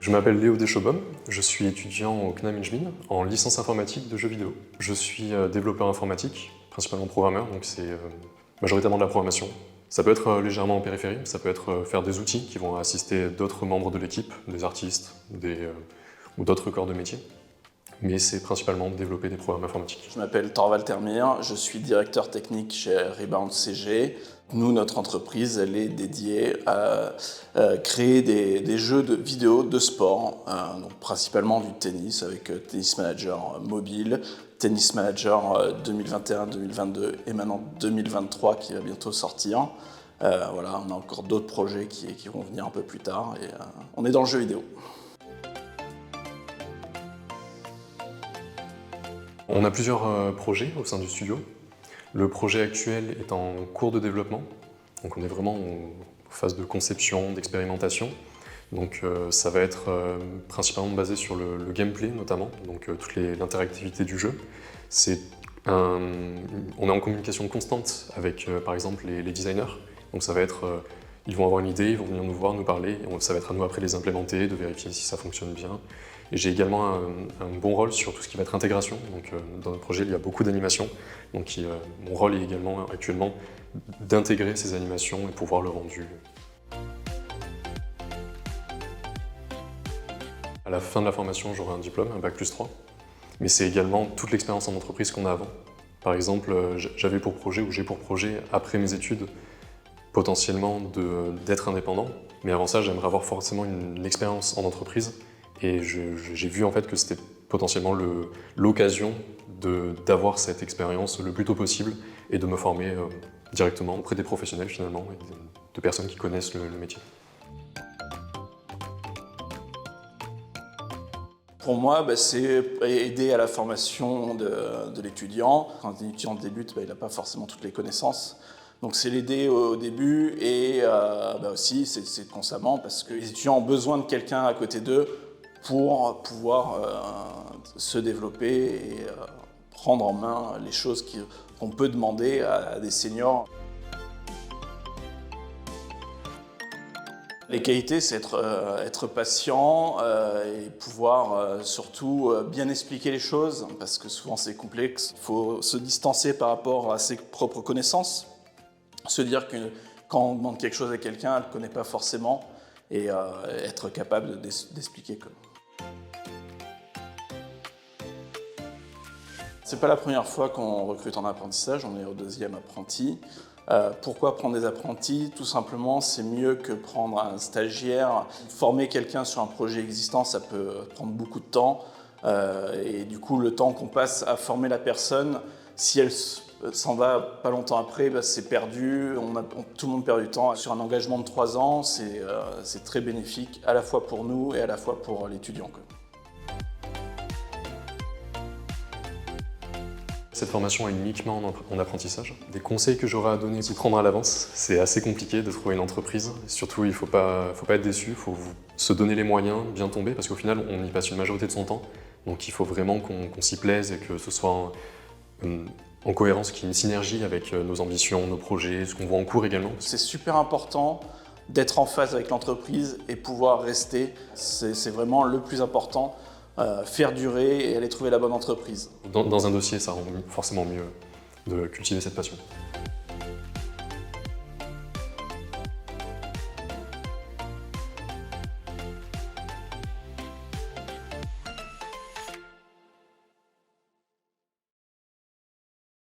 Je m'appelle Léo Deschobom, je suis étudiant au CNAM Ingmin en licence informatique de jeux vidéo. Je suis développeur informatique, principalement programmeur, donc c'est majoritairement de la programmation. Ça peut être légèrement en périphérie, ça peut être faire des outils qui vont assister d'autres membres de l'équipe, des artistes ou d'autres corps de métier. Mais c'est principalement de développer des programmes informatiques. Je m'appelle Thorvald Termire, je suis directeur technique chez Rebound CG. Nous, notre entreprise, elle est dédiée à créer des jeux de vidéo de sport, donc principalement du tennis avec Tennis Manager mobile, Tennis Manager 2021-2022 et maintenant 2023 qui va bientôt sortir. Voilà, on a encore d'autres projets qui vont venir un peu plus tard et on est dans le jeu vidéo. On a plusieurs projets au sein du studio. Le projet actuel est en cours de développement, donc on est vraiment en phase de conception, d'expérimentation. Donc ça va être principalement basé sur le gameplay notamment, donc toute l'interactivité du jeu. On est en communication constante avec par exemple les designers, donc ça va être ils vont avoir une idée, ils vont venir nous voir, nous parler, et ça va être à nous après de les implémenter, de vérifier si ça fonctionne bien. Et j'ai également un bon rôle sur tout ce qui va être intégration. Donc, dans notre projet, il y a beaucoup d'animations. Donc, mon rôle est également actuellement d'intégrer ces animations et pouvoir le rendu. À la fin de la formation, j'aurai un diplôme, un bac+3. Mais c'est également toute l'expérience en entreprise qu'on a avant. Par exemple, j'avais pour projet, ou j'ai pour projet, après mes études, potentiellement d'être indépendant. Mais avant ça, j'aimerais avoir forcément une expérience en entreprise. Et j'ai vu en fait que c'était potentiellement l'occasion d'avoir cette expérience le plus tôt possible et de me former directement auprès des professionnels finalement, et de personnes qui connaissent le métier. Pour moi, c'est aider à la formation de l'étudiant. Quand un étudiant débute, il n'a pas forcément toutes les connaissances. Donc c'est l'aider au début et aussi c'est constamment parce que les étudiants ont besoin de quelqu'un à côté d'eux pour pouvoir se développer et prendre en main les choses qu'on peut demander à des seniors. Les qualités, c'est être patient et pouvoir surtout bien expliquer les choses parce que souvent c'est complexe. Il faut se distancer par rapport à ses propres connaissances, se dire que quand on demande quelque chose à quelqu'un, elle ne connaît pas forcément et être capable d'expliquer. C'est pas la première fois qu'on recrute en apprentissage, on est au deuxième apprenti. Pourquoi prendre des apprentis? Tout simplement, c'est mieux que prendre un stagiaire. Former quelqu'un sur un projet existant, ça peut prendre beaucoup de temps. Et du coup, le temps qu'on passe à former la personne, si elle s'en va pas longtemps après, c'est perdu, tout le monde perd du temps. Sur un engagement de 3 ans, c'est très bénéfique, à la fois pour nous et à la fois pour l'étudiant. Cette formation est uniquement en apprentissage. Des conseils que j'aurais à donner, s'y prendre à l'avance. C'est assez compliqué de trouver une entreprise. Surtout, il ne faut pas être déçu, il faut se donner les moyens, bien tomber, parce qu'au final, on y passe une majorité de son temps. Donc il faut vraiment qu'on s'y plaise et que ce soit en cohérence, qu'il y ait une synergie avec nos ambitions, nos projets, ce qu'on voit en cours également. C'est super important d'être en phase avec l'entreprise et pouvoir rester. C'est vraiment le plus important. Faire durer et aller trouver la bonne entreprise. Dans un dossier, ça rend forcément mieux de cultiver cette passion.